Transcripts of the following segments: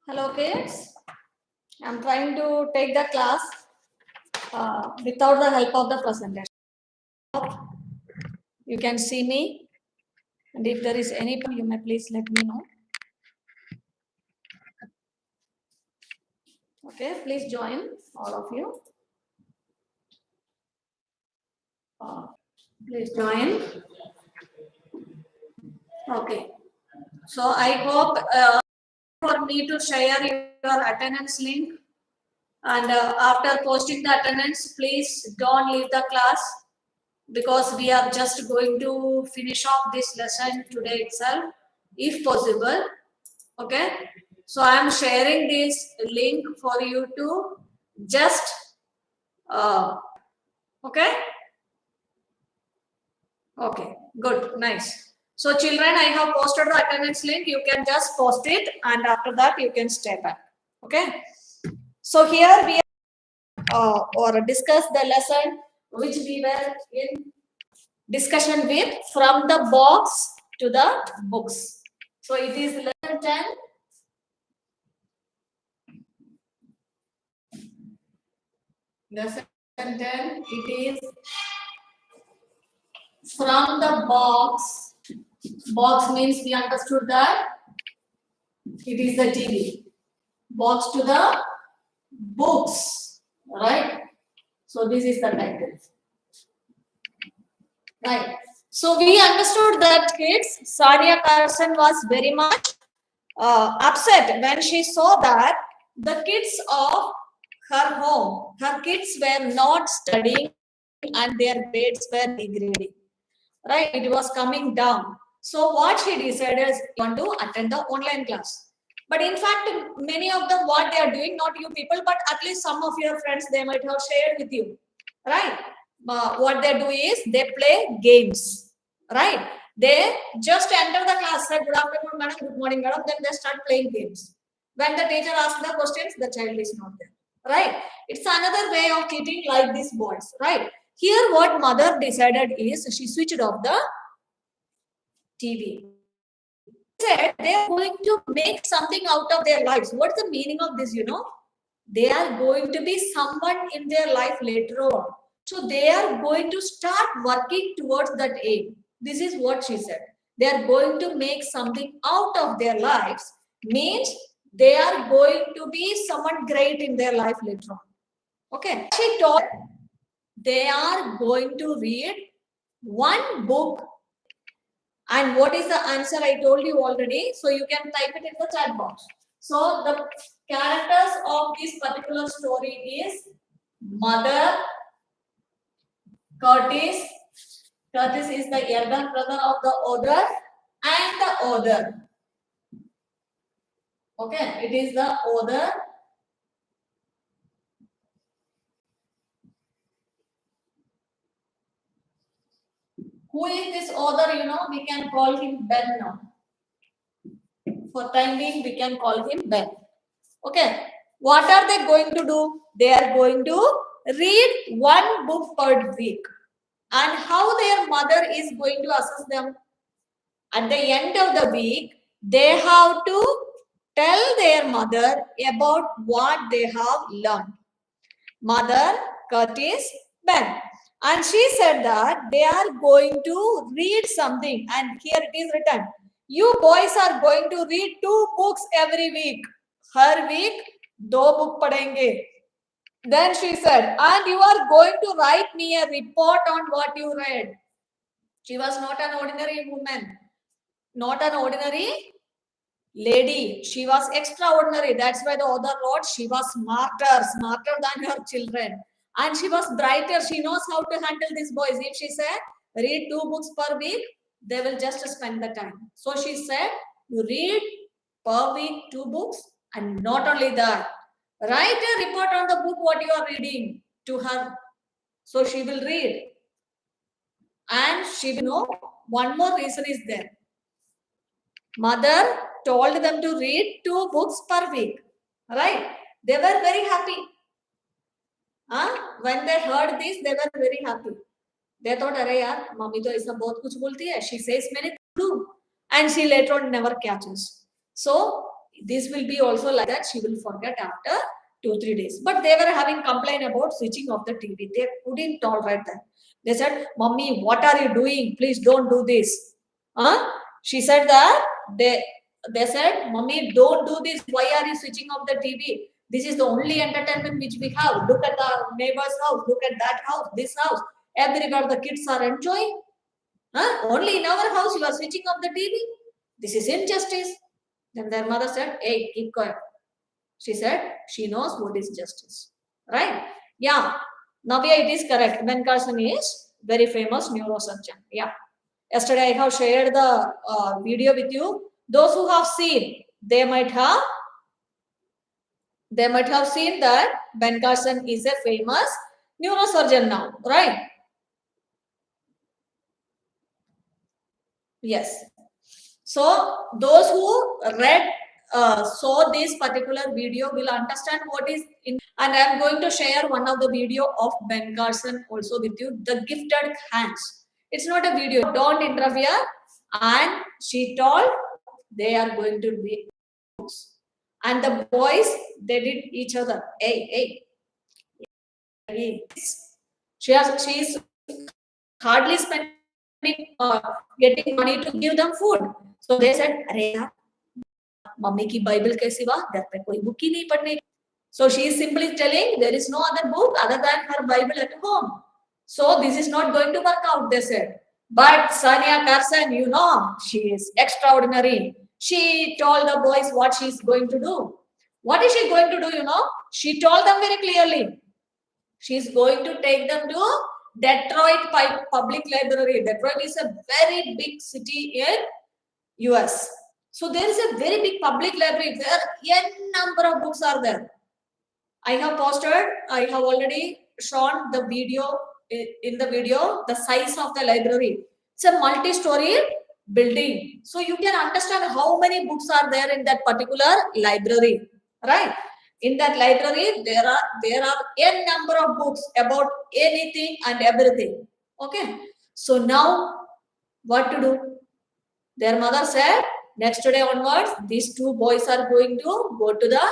Hello kids, I'm trying to take the class without the help of the presentation. You can see me, and if there is any problem, you may please let me know. Okay, please join, all of you. Please join. Okay, so I hope for me to share your attendance link, and after posting the attendance, please don't leave the class, because we are just going to finish off this lesson today itself, if possible. Okay, so I am sharing this link for you to just okay. Okay, good, nice. So children, I have posted the attendance link. You can just post it, and after that you can stay back. Okay, so here we or discuss the lesson which we were in discussion with, from the box to the books. So it is lesson 10. Lesson 10, it is from the box. Box means we understood that it is the TV. Box to the books, right? So this is the title. Right. So we understood that kids, Sadia Carson was very much upset when she saw that the kids of her home, her kids were not studying and their grades were degrading. Right, it was coming down. So what she decided is want to attend the online class. But in fact, many of them, what they are doing, not you people, but at least some of your friends, they might have shared with you, right? What they do is they play games, right? They just enter the class, say good afternoon, madam, good morning, madam, then they start playing games. When the teacher asks the questions, the child is not there, right? It's another way of cheating like these boys, right? Here, what mother decided is she switched off the TV. Said they are going to make something out of their lives. What's the meaning of this? They are going to be someone in their life later on. So they are going to start working towards that aim. This is what she said. They are going to make something out of their lives, means they are going to be someone great in their life later on. Okay. She told they are going to read one book. And what is the answer? I told you already. So you can type it in the chat box. So the characters of this particular story is mother, Curtis. Curtis is the elder brother of the author, and the author. Okay, it is the author. Who is this author? We can call him Ben now. For time being, we can call him Ben. Okay. What are they going to do? They are going to read one book per week. And how their mother is going to assess them? At the end of the week, they have to tell their mother about what they have learned. Mother, Curtis, Ben. And she said that they are going to read something. And here it is written. You boys are going to read 2 books every week. Her week, 2 book padenge. Then she said, and you are going to write me a report on what you read. She was not an ordinary woman, not an ordinary lady. She was extraordinary. That's why the author wrote she was smarter than her children. And she was brighter. She knows how to handle these boys. If she said, read 2 books per week, they will just spend the time. So she said, you read per week 2 books, and not only that, write a report on the book what you are reading to her. So she will read. And she will know one more reason is there. Mother told them to read 2 books per week. Right? They were very happy. When they heard this, they were very happy. They thought, "Arey yaar, mommy to aisa bahut kuch bolti hai. She says many do." And she later on never catches. So this will be also like that. She will forget after 2-3 days. But they were having complaint about switching off the TV. They couldn't tolerate that. They said, "Mommy, what are you doing? Please don't do this." Huh? She said that they said, "Mommy, don't do this. Why are you switching off the TV? This is the only entertainment which we have. Look at the neighbor's house. Look at that house. This house. Everywhere the kids are enjoying. Huh? Only in our house you are switching off the TV. This is injustice." Then their mother said, "Hey, keep quiet." She said she knows what is justice. Right? Yeah. Navya, it is correct. Ben Carson is very famous neurosurgeon. Yeah. Yesterday I have shared the video with you. Those who have seen, they might have seen that Ben Carson is a famous neurosurgeon now, right? Yes. So those who saw this particular video will understand what is in. And I am going to share one of the video of Ben Carson also with you. The gifted hands. It's not a video. Don't interfere. And she told they are going to be. And the boys, they did each other. Hey, hey. She is hardly spending getting money to give them food. So they said, "अरे यार, mummy की Bible के सिवा घर पे कोई book ही नहीं पढ़ने." So she is simply telling there is no other book other than her Bible at home. So this is not going to work out, they said. But Sania Carson, you know, she is extraordinary. She told the boys what she is going to do. What is she going to do, you know? She told them very clearly. She is going to take them to Detroit Public Library. Detroit is a very big city in US. So there is a very big public library. There n number of books are there. I have already shown the video in the video, the size of the library. It's a multi-story building. So you can understand how many books are there in that particular library, right? In that library, there are n number of books about anything and everything. Okay. So now what to do? Their mother said, next day onwards, these two boys are going to go to the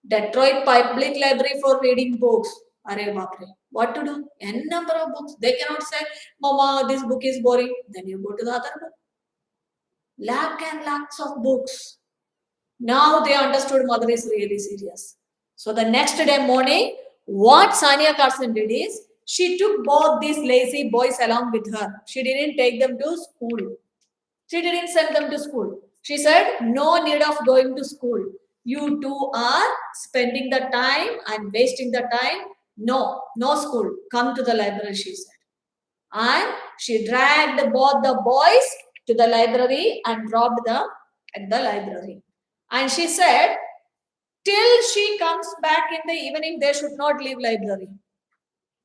Detroit Public Library for reading books. Arey baapre. What to do? N number of books. They cannot say, "Mama, this book is boring." Then you go to the other book. Lakhs and lakhs of books. Now they understood mother is really serious. So the next day morning, what Sania Carson did is, she took both these lazy boys along with her. She didn't take them to school. She didn't send them to school. She said, "No need of going to school. You two are spending the time and wasting the time. No school. Come to the library," she said. And she dragged both the boys to the library and dropped them at the library. And she said, till she comes back in the evening, they should not leave library.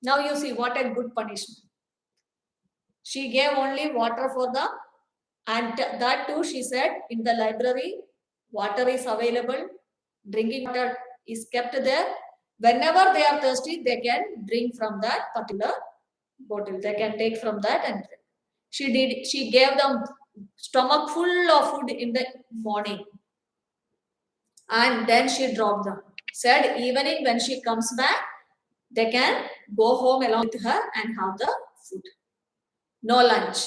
Now you see what a good punishment. She gave only water for them, and that too, she said, in the library, water is available, drinking water is kept there. Whenever they are thirsty, they can drink from that particular bottle. They can take from that and drink. She gave them stomach full of food in the morning. And then she dropped them. Said evening when she comes back, they can go home along with her and have the food. No lunch.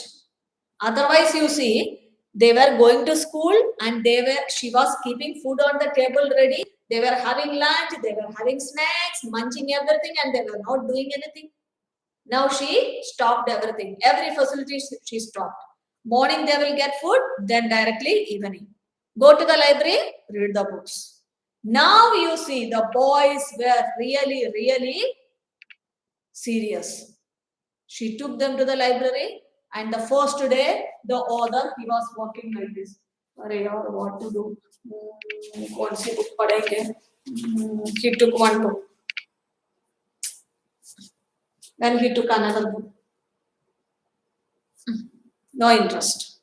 Otherwise, you see, they were going to school and she was keeping food on the table ready. They were having lunch, they were having snacks, munching everything, and they were not doing anything. Now she stopped everything. Every facility she stopped. Morning they will get food, then directly evening. Go to the library, read the books. Now you see the boys were really, really serious. She took them to the library, and the first day, the author, he was walking like this. Arey yaar, what to do? Kaun si book padhenge? He took one book. Then he took another book. No interest.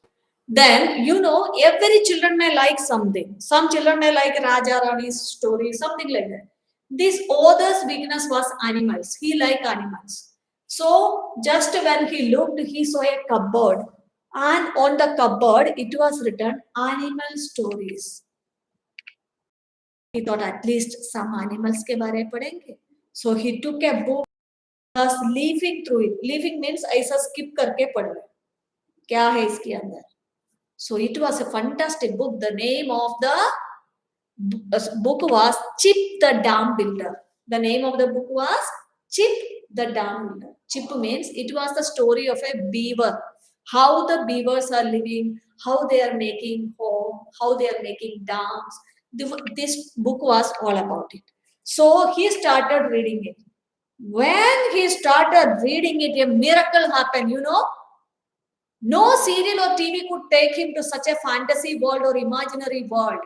Then, you know, every children may like something. Some children may like Raja Rani's story, something like that. This author's weakness was animals. He liked animals. So, just when he looked, he saw a cupboard. And on the cupboard, it was written animal stories. He thought at least some animals के बारे में पढ़ेंगे. So he took a book, was leafing through it. Leafing means ऐसा skip करके पढ़ रहे. क्या है इसके अंदर? So it was a fantastic book. The name of the book was Chip the Dam Builder. The name of the book was Chip the Dam Builder. Chip means it was the story of a beaver. How the beavers are living, how they are making home, how they are making dams. This book was all about it. So he started reading it. When he started reading it, a miracle happened. No serial or TV could take him to such a fantasy world or imaginary world.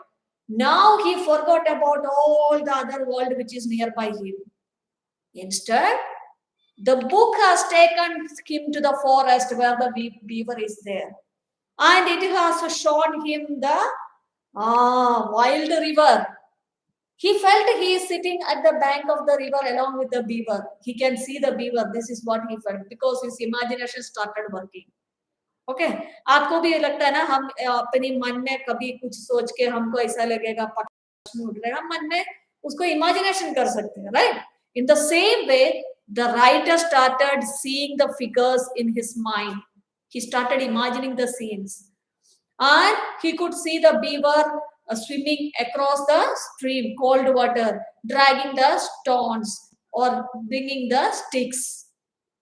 Now he forgot about all the other world which is nearby him. Instead, the book has taken him to the forest where the beaver is there. And it has shown him the wild river. He felt he is sitting at the bank of the river along with the beaver. He can see the beaver. This is what he felt because his imagination started working. Okay आपको भी ये लगता है ना हम अपने मन में कभी कुछ सोच के हमको ऐसा लगेगा पक्षी उड़ रहा है हम मन में उसको इमेजिनेशन कर सकते हैं right in the same way the writer started seeing the figures in his mind he started imagining the scenes and he could see the beaver swimming across the stream cold water dragging the stones or bringing the sticks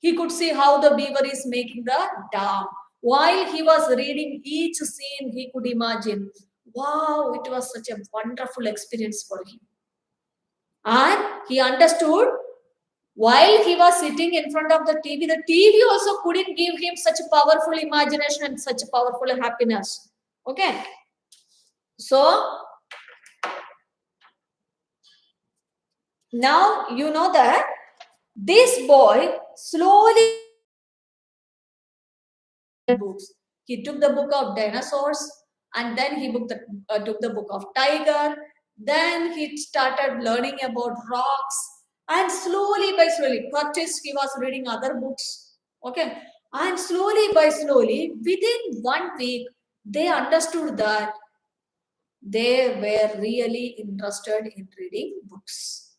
he could see how the beaver is making the dam. While he was reading each scene, he could imagine, wow, it was such a wonderful experience for him. And he understood while he was sitting in front of the TV also couldn't give him such powerful imagination and such powerful happiness. Okay. So, now you know that this boy slowly books. He took the book of dinosaurs and then he took the book of tiger. Then he started learning about rocks and slowly by slowly, first he was reading other books. Okay. And slowly by slowly, within 1 week, they understood that they were really interested in reading books.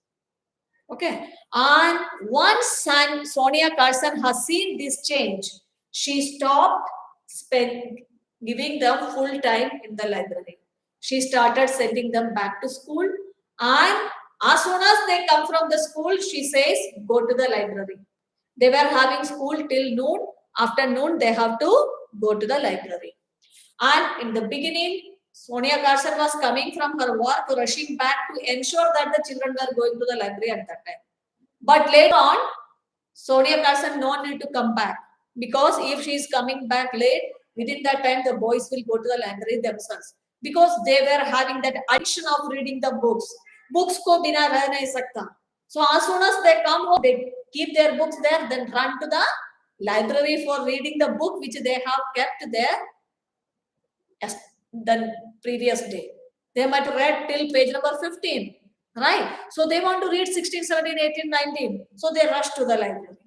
Okay. And once Sonia Carson has seen this change, she stopped giving them full time in the library. She started sending them back to school. And as soon as they come from the school, she says, go to the library. They were having school till noon. After noon, they have to go to the library. And in the beginning, Sonia Carson was coming from her work, rushing back to ensure that the children were going to the library at that time. But later on, Sonia Carson no need to come back because if she is coming back late, within that time the boys will go to the library themselves because they were having that addiction of reading the books. Books ko bina reh nahi sakta. So as soon as they come home, they keep their books there, then run to the library for reading the book which they have kept there the previous day. They might read till page number 15. Right? So they want to read 16, 17, 18, 19. So they rush to the library.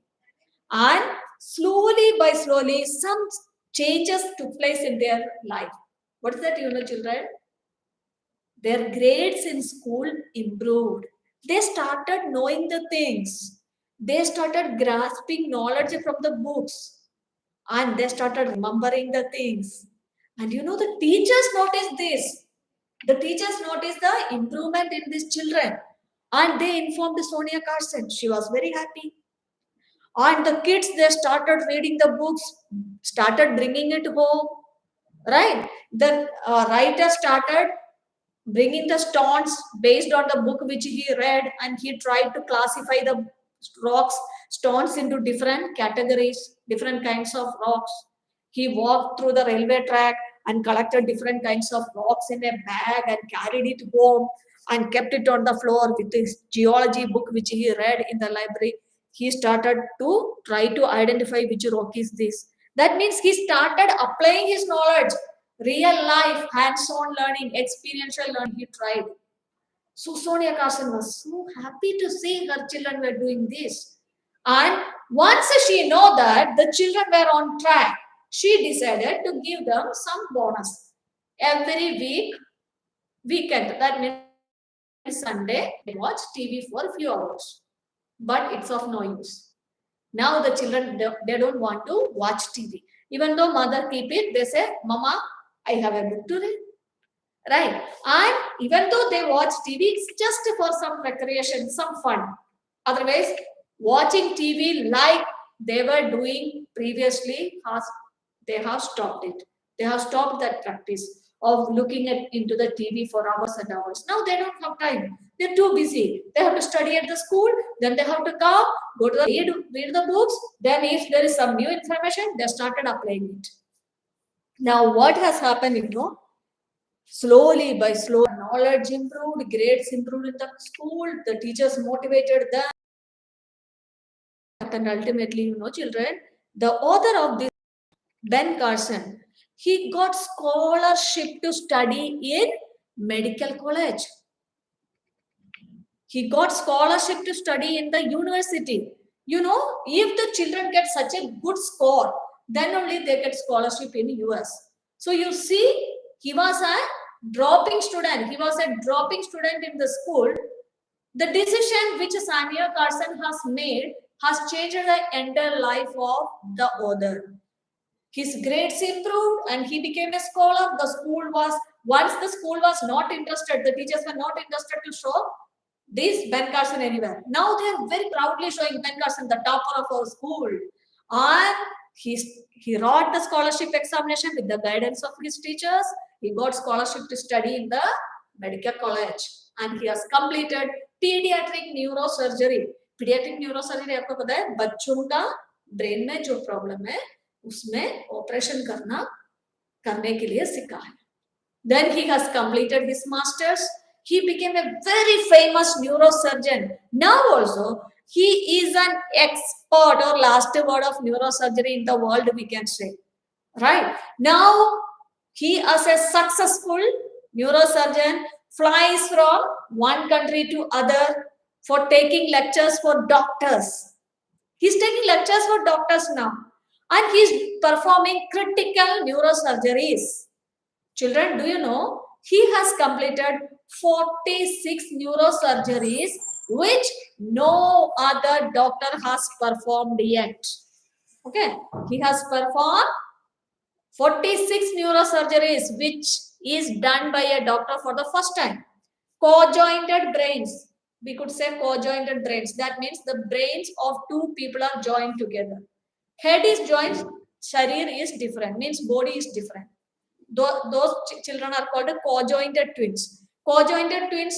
And slowly by slowly, some changes took place in their life. What is that, children? Their grades in school improved. They started knowing the things. They started grasping knowledge from the books. And they started remembering the things. And the teachers noticed this. The teachers noticed the improvement in these children and they informed Sonia Carson. She was very happy. And the kids, they started reading the books, started bringing it home, right? The writer started bringing the stones based on the book which he read and he tried to classify the stones into different categories, different kinds of rocks. He walked through the railway track and collected different kinds of rocks in a bag and carried it home and kept it on the floor with his geology book which he read in the library. He started to try to identify which rock is this. That means he started applying his knowledge, real life, hands-on learning, experiential learning. He tried. So Sonia Carson was so happy to see her children were doing this. And once she know that the children were on track, she decided to give them some bonus every weekend. That means Sunday, they watch TV for a few hours, but it's of no use. Now the children, they don't want to watch TV. Even though mother keep it, they say, Mama, I have a book to read. Right. And even though they watch TV, it's just for some recreation, some fun. Otherwise, watching TV like they were doing previously, they have stopped it. They have stopped that practice of looking into the TV for hours and hours. Now they don't have time. They're too busy. They have to study at the school, then they have to come, go to the read the books. Then if there is some new information, they started applying it. Now what has happened, slowly by slow, knowledge improved, grades improved in the school, the teachers motivated them. And ultimately, children, the author of this, Ben Carson, he got scholarship to study in medical college. He got scholarship to study in the university. If the children get such a good score, then only they get scholarship in US. So you see, he was a dropping student. He was a dropping student in the school. The decision which Sanya Carson has made has changed the entire life of the author. His grades improved and he became a scholar. Once the school was not interested, the teachers were not interested to show this Ben Carson anywhere. Now they are very proudly showing Ben Carson, the topper of our school. And he wrote the scholarship examination with the guidance of his teachers. He got scholarship to study in the medical college. And he has completed pediatric neurosurgery. Pediatric neurosurgery आपको पता है बच्चों का brain में जो problem है उसमें operation करने के लिए सिखा है. Then he has completed his masters. He became a very famous neurosurgeon. Now also, he is an expert or last word of neurosurgery in the world, we can say. Right? Now, he as a successful neurosurgeon flies from one country to other for taking lectures for doctors. He's taking lectures for doctors now. And he's performing critical neurosurgeries. Children, do you know? He has completed 46 neurosurgeries, which no other doctor has performed yet. Okay, he has performed 46 neurosurgeries, which is done by a doctor for the first time. Co-jointed brains. We could say co-jointed brains. That means the brains of two people are joined together. Head is joined, sharir is different, means body is different. Those children are called co-jointed twins. Co-jointed twins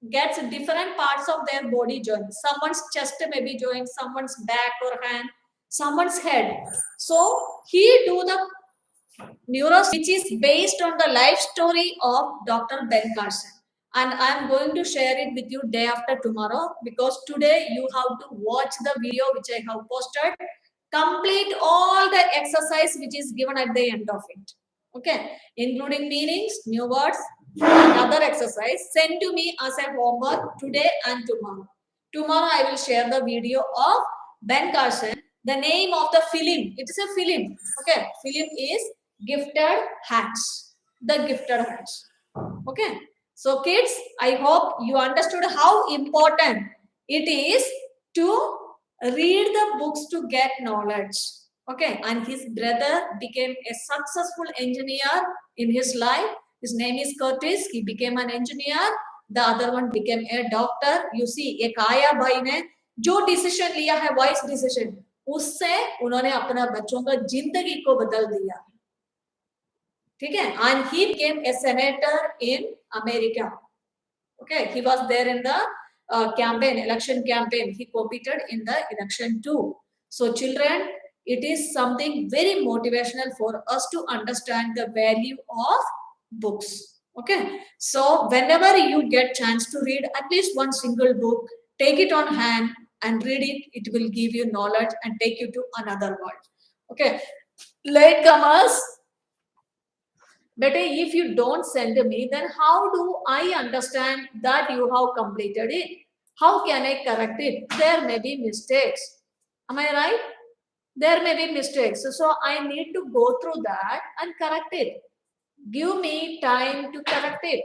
gets different parts of their body joined. Someone's chest may be joined, someone's back or hand, someone's head. So he do the neuros, which is based on the life story of Dr. Ben Carson. And I am going to share it with you day after tomorrow, because today you have to watch the video which I have posted. Complete all the exercise which is given at the end of it. Okay, including meanings, new words, and other exercise. Send to me as a homework today and tomorrow. Tomorrow I will share the video of Ben Carson. The name of the film, it is a film. Okay, film is Gifted Hands. The Gifted Hands. Okay, so kids, I hope you understood how important it is to read the books to get knowledge. Okay, and his brother became a successful engineer in his life. His name is Curtis. He became an engineer. The other one became a doctor. You see, एक आया भाई ने जो decision लिया है, vice decision, उससे उन्होंने अपना बच्चों का जिंदगी को बदल दिया. ठीक है? And he became a senator in America. Okay, he was there in the election campaign. He competed in the election too. So children, it is something very motivational for us to understand the value of books. Okay, so whenever you get chance to read at least one single book, take it on hand and read it. It will give you knowledge and take you to another world. Okay, latecomers, but if you don't send me, then how do I understand that you have completed it? How can I correct it? There may be mistakes. Am I right? There may be mistakes. So I need to go through that and correct it. Give me time to correct it.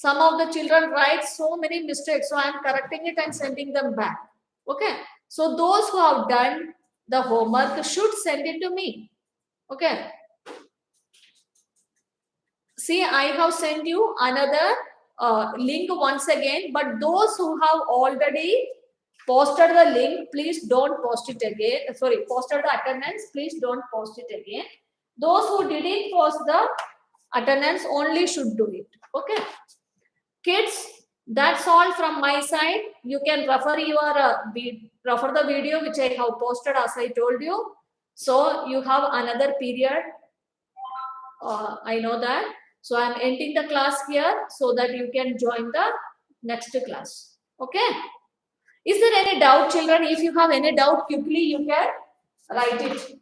Some of the children write so many mistakes, so I am correcting it and sending them back. Okay. So those who have done the homework should send it to me. Okay. See, I have sent you another link once again, but those who have already posted the link, please don't post it again. Sorry, posted the attendance, please don't post it again. Those who didn't post the attendance only should do it. Okay. Kids, that's all from my side. You can refer refer the video which I have posted as I told you. So you have another period. I know that. So I'm ending the class here so that you can join the next class. Okay. Is there any doubt, children? If you have any doubt, quickly you can write it.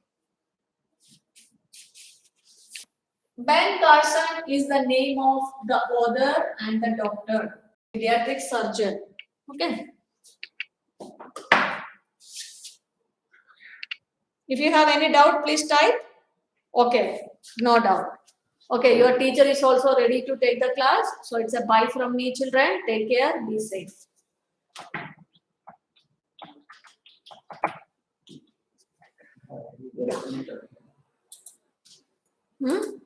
Ben Carson is the name of the author and the doctor, pediatric surgeon. Okay. If you have any doubt, please type. Okay, no doubt. Okay, your teacher is also ready to take the class. So it's a bye from me, children. Take care. Be safe. Hmm?